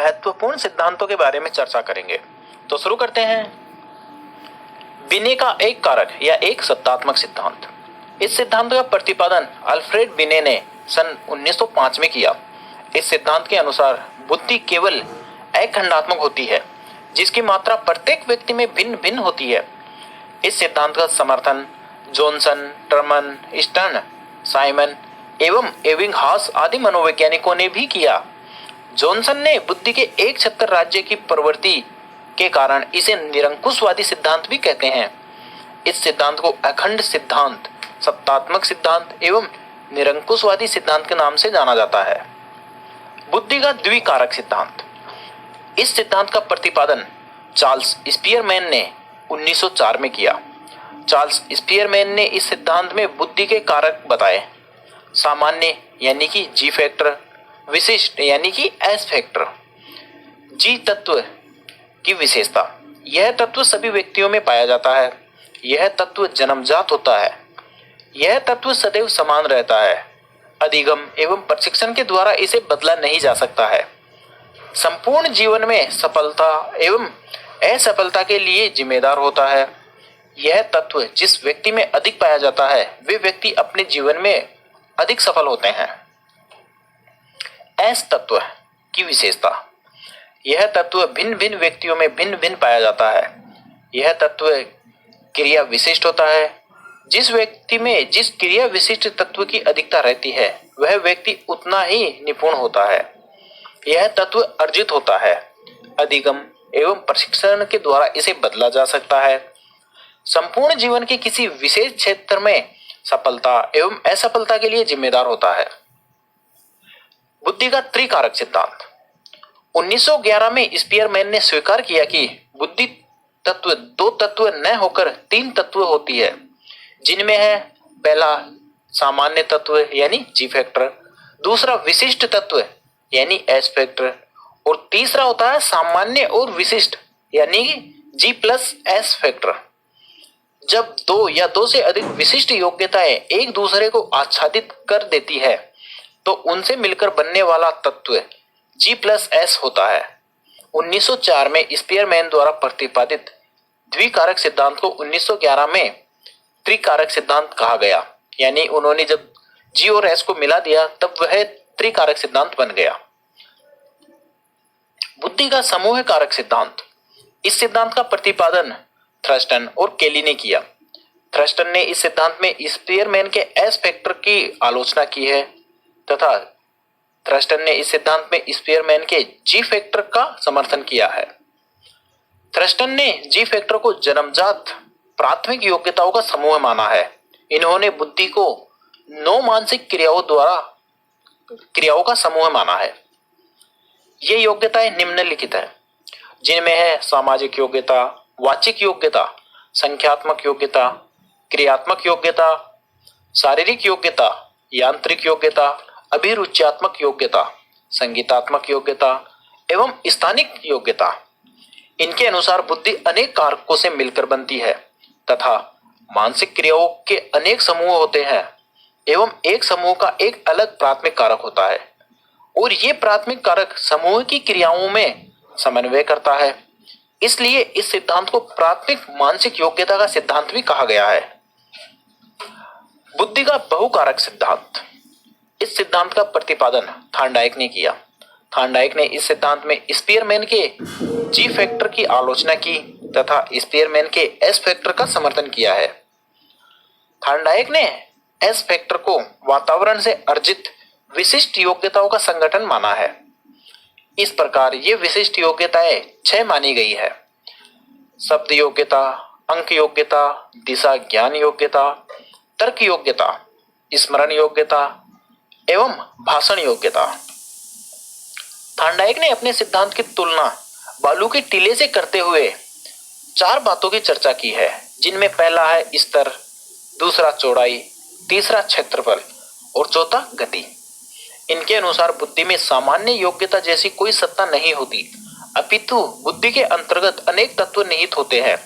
महत्वपूर्ण सिद्धांतों के बारे में चर्चा करेंगे। तो शुरू करते हैं। बिने का एक कारक या एक सत्तात्मक सिद्धांत। इस सिद्धांत का प्रतिपादन अल्फ्रेड बिने ने सन 1905 में किया। इस सिद्धांत के अनुसार बुद्धि केवल अखंडात्मक होती है, जिसकी मात्रा प्रत्येक व्यक्ति में भिन्न भिन्न होती है। इस सिद्धांत का समर्थन जॉनसन, टर्मन, स्टर्न, साइमन एवं एबिंगहास आदि मनोवैज्ञानिकों ने भी किया। जॉनसन ने बुद्धि के एक छत्र राज्य की प्रवृत्ति के कारण इसे निरंकुशवादी सिद्धांत भी कहते हैं। इस सिद्धांत को अखंड सिद्धांत, सत्तात्मक सिद्धांत एवं निरंकुशवादी सिद्धांत के नाम से जाना जाता है। बुद्धि का द्विकारक सिद्धांत। इस सिद्धांत का प्रतिपादन चार्ल्स स्पियरमैन ने 1904 में किया। चार्ल्स स्पियरमैन ने इस सिद्धांत में बुद्धि के कारक बताए। सामान्य यानी कि जी फैक्टर, विशिष्ट यानी कि एस फैक्टर। जी तत्व की विशेषता। यह तत्व सभी व्यक्तियों में पाया जाता है। यह तत्व जन्मजात होता है। यह तत्व सदैव समान रहता है। अधिगम एवं प्रशिक्षण के द्वारा इसे बदला नहीं जा सकता है। संपूर्ण जीवन में सफलता एवं असफलता के लिए जिम्मेदार होता है। यह तत्व जिस व्यक्ति में अधिक पाया जाता है, वे व्यक्ति अपने जीवन में अधिक सफल होते हैं। एस तत्व की विशेषता। यह तत्व भिन्न भिन्न व्यक्तियों में भिन्न भिन्न पाया जाता है। यह तत्व क्रिया विशिष्ट होता है। जिस व्यक्ति में जिस क्रिया विशिष्ट तत्व की अधिकता रहती है, वह व्यक्ति उतना ही निपुण होता है। यह तत्व अर्जित होता है। अधिगम एवं प्रशिक्षण के द्वारा इसे बदला जा सकता है। संपूर्ण जीवन के किसी विशेष क्षेत्र में सफलता एवं असफलता के लिए जिम्मेदार होता है। बुद्धि का त्रिकारक सिद्धांत। 1911 में स्पियरमैन ने स्वीकार किया कि बुद्धि तत्व दो तत्व न होकर तीन तत्व होती है, जिनमें है पहला सामान्य तत्व यानी जी फैक्टर, दूसरा विशिष्ट तत्व यानी एस फैक्टर और तीसरा होता है सामान्य और विशिष्ट यानी जी प्लस एस फैक्टर। जब दो या दो से अधिक विशिष्ट योग्यताएं एक दूसरे को आच्छादित कर देती है, तो उनसे मिलकर बनने वाला तत्व जी प्लस एस होता है। 1904 में स्पियरमैन द्वारा प्रतिपादित द्विकारक सिद्धांत को 1911 में त्रिकारक सिद्धांत कहा गया। यानी उन्होंने जब जी और एस को मिला दिया, तब वह त्रिकारक सिद्धांत बन गया। बुद्धि का समूह कारक सिद्धांत। इस सिद्धांत का प्रतिपादन थ्रस्टन और केली ने किया। थ्रस्टन ने इस सिद्धांत में स्पियरमैन के एस फैक्टर की आलोचना की है तथा थ्रस्टन ने इस सिद्धांत में स्पियरमैन के जी फैक्टर का समर्थन किया है। थ्रस्टन ने जी फैक्टर को जन्मजात प्राथमिक योग्यताओं का समूह माना है। इन्होंने बुद्धि को 9 मानसिक क्रियाओं का समूह माना है। ये योग्यताएं निम्नलिखित है, जिनमें है सामाजिक योग्यता, वाचिक योग्यता, संख्यात्मक योग्यता, क्रियात्मक योग्यता, शारीरिक योग्यता, यांत्रिक योग्यता, अभिरुच्यात्मक योग्यता, संगीतात्मक योग्यता एवं स्थानिक योग्यता। इनके अनुसार बुद्धि अनेक कारकों से मिलकर बनती है तथा मानसिक क्रियाओं के अनेक समूह होते हैं एवं एक समूह का एक अलग प्राथमिक कारक होता है और ये प्राथमिक कारक समूह की क्रियाओं में समन्वय करता है। इसलिए इस सिद्धांत को प्राथमिक मानसिक योग्यता का सिद्धांत भी कहा गया है। बुद्धि का बहुकारक सिद्धांत। इस सिद्धांत का प्रतिपादन थार्नडाइक ने किया। थार्नडाइक ने इस सिद्धांत में स्पियरमैन के जी फैक्टर की आलोचना की तथा स्पियरमैन के एस फैक्टर का समर्थन किया है। थार्नडाइक ने एस फैक्टर को वातावरण से अर्जित विशिष्ट योग्यताओं का संगठन माना है। इस प्रकार ये विशिष्ट योग्यताएं 6 मानी गई है। शब्द योग्यता, अंक योग्यता, दिशा ज्ञान योग्यता, तर्क योग्यता, स्मरण योग्यता एवं भाषण योग्यता। थार्नडाइक ने अपने सिद्धांत की तुलना बालू के टीले से करते हुए 4 बातों की चर्चा की है, जिनमें पहला है स्तर, दूसरा चौड़ाई, तीसरा क्षेत्रफल और चौथा गति। इनके अनुसार बुद्धि में सामान्य योग्यता जैसी कोई सत्ता नहीं होती, अपितु बुद्धि के अंतर्गत अनेक तत्व निहित होते हैं।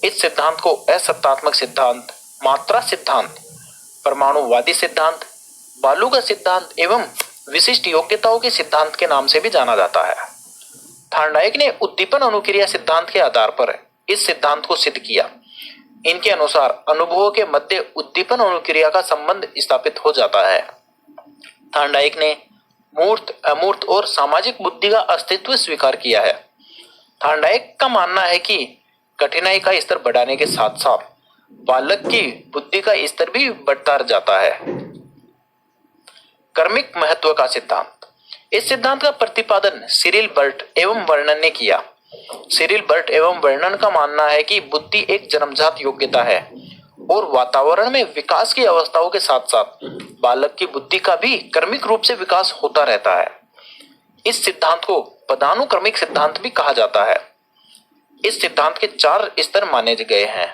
इस सिद्धांत को असत्तात्मक सिद्धांत, मात्रा सिद्धांत, परमाणुवादी सिद्धांत, बालू का सिद्धांत एवं विशिष्ट योग्यताओं के सिद्धांत के नाम से भी जाना जाता है। थार्नडाइक ने उद्दीपन अनुक्रिया सिद्धांत के आधार पर इस सिद्धांत को सिद्ध किया। इनके अनुसार अनुभवों के मध्य उद्दीपन अनुक्रिया का संबंध स्थापित हो जाता है। थार्नडाइक ने मूर्त, अमूर्त और सामाजिक बुद्धि का अस्तित्व स्वीकार किया है। थार्नडाइक का मानना है कि कठिनाई का स्तर बढ़ाने के साथ साथ बालक की बुद्धि का स्तर भी बढ़ता जाता है। कर्मिक महत्व का सिद्धांत। इस सिद्धांत का प्रतिपादन सिरिल बर्ट एवं वर्णन ने किया। सिरिल बर्ट एवं वर्णन का मानना है कि बुद्धि एक जन्मजात योग्यता है और वातावरण में विकास की अवस्थाओं के साथ साथ बालक की बुद्धि का भी क्रमिक रूप से विकास होता रहता है। इस सिद्धांत को पदानुक्रमिक सिद्धांत भी कहा जाता है। इस सिद्धांत के 4 स्तर माने गए हैं,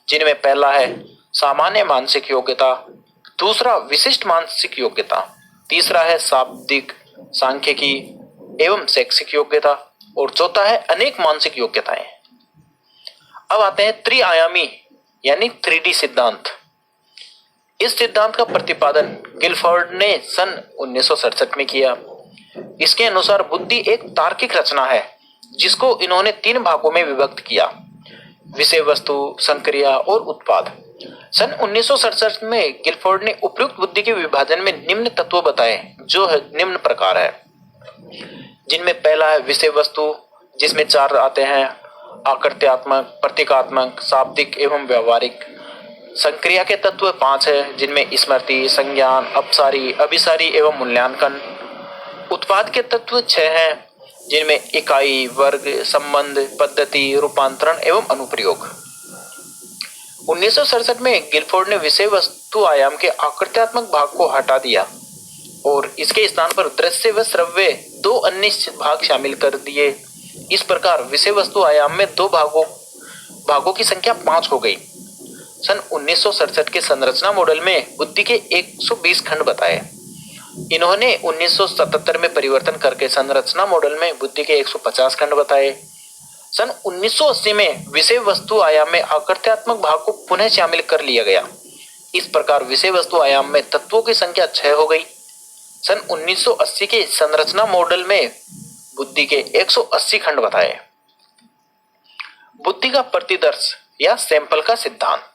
जिनमें पहला है सामान्य मानसिक योग्यता, दूसरा विशिष्ट मानसिक योग्यता, तीसरा है शाब्दिक, सांख्यिकी एवं शैक्षिक योग्यता और चौथा है अनेक मानसिक योग्यताएं। अब आते हैं त्रिआयामी यानी 3D सिद्धांत। इस सिद्धांत का प्रतिपादन गिलफोर्ड ने सन 1967 में किया। इसके अनुसार बुद्धि एक तार्किक रचना है जिसको इन्होंने 3 भागों में विभक्त किया: विषय वस्तु, संक्रिया और उत्पाद। सन 1967 में गिलफोर्ड ने उपयुक्त बुद्धि के विभाजन में निम्न तत्व बताए, जो है निम्न प्रकार है, जिनमें पहला है विषय वस्तु, जिसमें 4 आते हैं: आकृत्यात्मक, प्रतीकात्मक, शाब्दिक एवं व्यावहारिक। संक्रिया के तत्व 5 है, जिनमें स्मृति, संज्ञान, अपसारी, अभिसारी एवं मूल्यांकन। उत्पाद के तत्व 6 हैं, जिनमें इकाई, वर्ग, संबंध, पद्धति, रूपांतरण एवं अनुप्रयोग। 1967 में गिलफोर्ड ने विषय वस्तु आयाम के आकृत्यात्मक भाग को हटा दिया और इसके स्थान पर दृश्य व श्रव्य 2 अन्य भाग शामिल कर दिए। इस प्रकार विषय वस्तु आयाम में 2 भागों की संख्या 5 हो गई। सन 1967 के संरचना मॉडल में बुद्धि के 120 खंड बताए। इन्होंने 1977 में परिवर्तन करके संरचना मॉडल में बुद्धि के 150 खंड बताए। सन 1980 में विषय वस्तु आयाम में आकृत्यात्मक भाग को पुनः शामिल कर लिया गया। इस प्रकार विषय वस्तु आयाम में तत्वों की संख्या 6 हो गई। सन 1980 के संरचना मॉडल में बुद्धि के 180 खंड बताए। बुद्धि का प्रतिदर्श या सैंपल का सिद्धांत।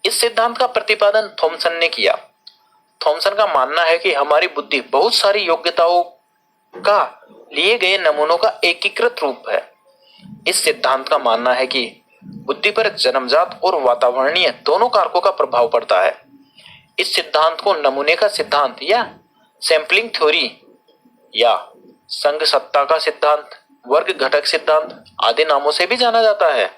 इस सिद्धांत का प्रतिपादन थॉमसन ने किया। थॉमसन का मानना है कि हमारी बुद्धि बहुत सारी योग्यताओं का लिए गए नमूनों का एकीकृत रूप है। इस सिद्धांत का मानना है कि बुद्धि पर जन्मजात और वातावरणीय दोनों कारकों का प्रभाव पड़ता है। इस सिद्धांत को नमूने का सिद्धांत या सैंपलिंग थ्योरी या संघ सत्ता का सिद्धांत, वर्ग घटक सिद्धांत आदि नामों से भी जाना जाता है।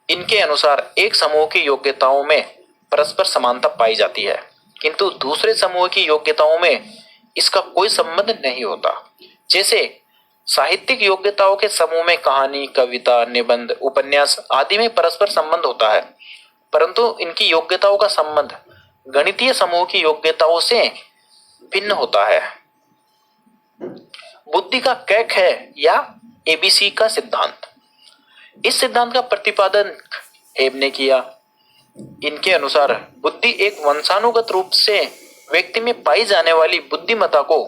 इनके अनुसार एक समूह की योग्यताओं में परस्पर समानता पाई जाती है, किंतु दूसरे समूह की योग्यताओं में इसका कोई संबंध नहीं होता। जैसे साहित्यिक योग्यताओं के समूह में कहानी, कविता, निबंध, उपन्यास आदि में परस्पर संबंध होता है, परंतु इनकी योग्यताओं का संबंध गणितीय समूह की योग्यताओं से भिन्न होता है। बुद्धि का कैक है या एबीसी का सिद्धांत। इस सिद्धांत का प्रतिपादन हेब ने किया। इनके अनुसार बुद्धि एक वंशानुगत रूप से व्यक्ति में पाई जाने वाली बुद्धिमत्ता को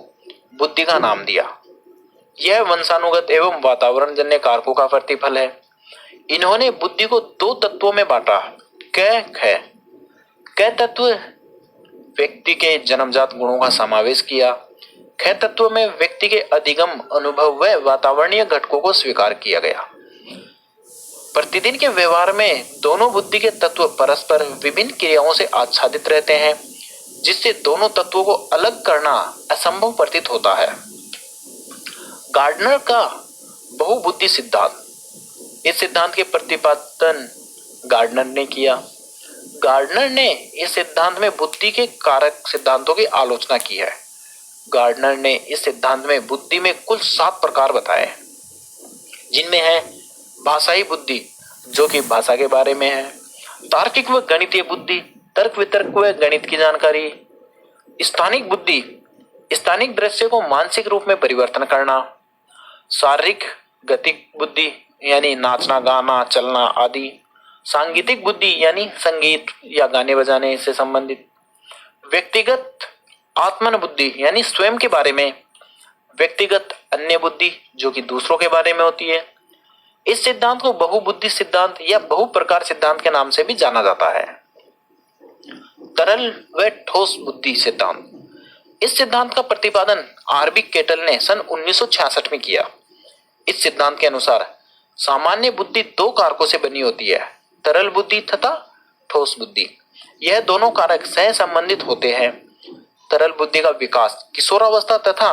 बुद्धि का नाम दिया। यह वंशानुगत एवं वातावरणजन्य कारकों का प्रतिफल है। इन्होंने बुद्धि को 2 तत्वों में बांटा: कै, ख। कै तत्व व्यक्ति के जन्मजात गुणों का समावेश किया। ख तत्व में व्यक्ति के अधिगम, अनुभव व वातावरणीय घटकों को स्वीकार किया गया। प्रतिदिन के व्यवहार में दोनों बुद्धि के तत्व परस्पर विभिन्न क्रियाओं से आच्छादित रहते हैं, जिससे दोनों तत्वों को अलग करना असंभव प्रतीत होता है। गार्डनर का बहुबुद्धि सिद्धांत। इस सिद्धांत के प्रतिपादन गार्डनर ने किया। गार्डनर ने इस सिद्धांत में बुद्धि के कारक सिद्धांतों की आलोचना की है। गार्डनर ने इस सिद्धांत में बुद्धि में कुल 7 प्रकार बताए, जिनमें है भाषाई बुद्धि, जो कि भाषा के बारे में है; तार्किक व गणितीय बुद्धि, तर्क वितर्क व गणित की जानकारी; स्थानिक बुद्धि, स्थानिक दृश्य को मानसिक रूप में परिवर्तन करना; शारीरिक गतिक बुद्धि यानी नाचना, गाना, चलना आदि; सांगीतिक बुद्धि यानी संगीत या गाने बजाने से संबंधित; व्यक्तिगत आत्मन बुद्धि यानी स्वयं के बारे में; व्यक्तिगत अन्य बुद्धि जो कि दूसरों के बारे में होती है। इस सिद्धांत को बहुबुद्धि सिद्धांत या बहुप्रकार सिद्धांत के नाम से भी जाना जाता है। तरल व ठोस बुद्धि सिद्धांत। इस सिद्धांत का प्रतिपादन आरबी केटल ने सन 1966 में किया। इस सिद्धांत के अनुसार सामान्य बुद्धि दो कारकों से बनी होती है, तरल बुद्धि तथा ठोस बुद्धि। यह दोनों कारक सह संबंधित होते हैं। तरल बुद्धि का विकास किशोरावस्था तथा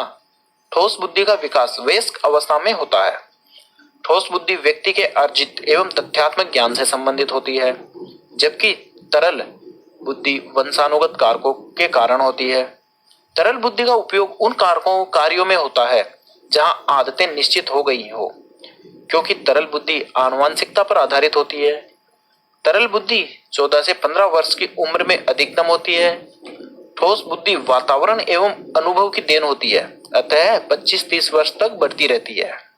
ठोस बुद्धि का विकास वयस्क अवस्था में होता है। ठोस बुद्धि व्यक्ति के अर्जित एवं तथ्यात्मक ज्ञान से संबंधित होती है, जबकि तरल बुद्धि वंशानुगत कारकों के कारण होती है। तरल बुद्धि का उपयोग उन कार्यों में होता है जहां आदतें निश्चित हो गई हो, क्योंकि तरल बुद्धि आनुवंशिकता पर आधारित होती है। तरल बुद्धि 14 से 15 वर्ष की उम्र में अधिकतम होती है। ठोस बुद्धि वातावरण एवं अनुभव की देन होती है, अतः 25-30 वर्ष तक बढ़ती रहती है।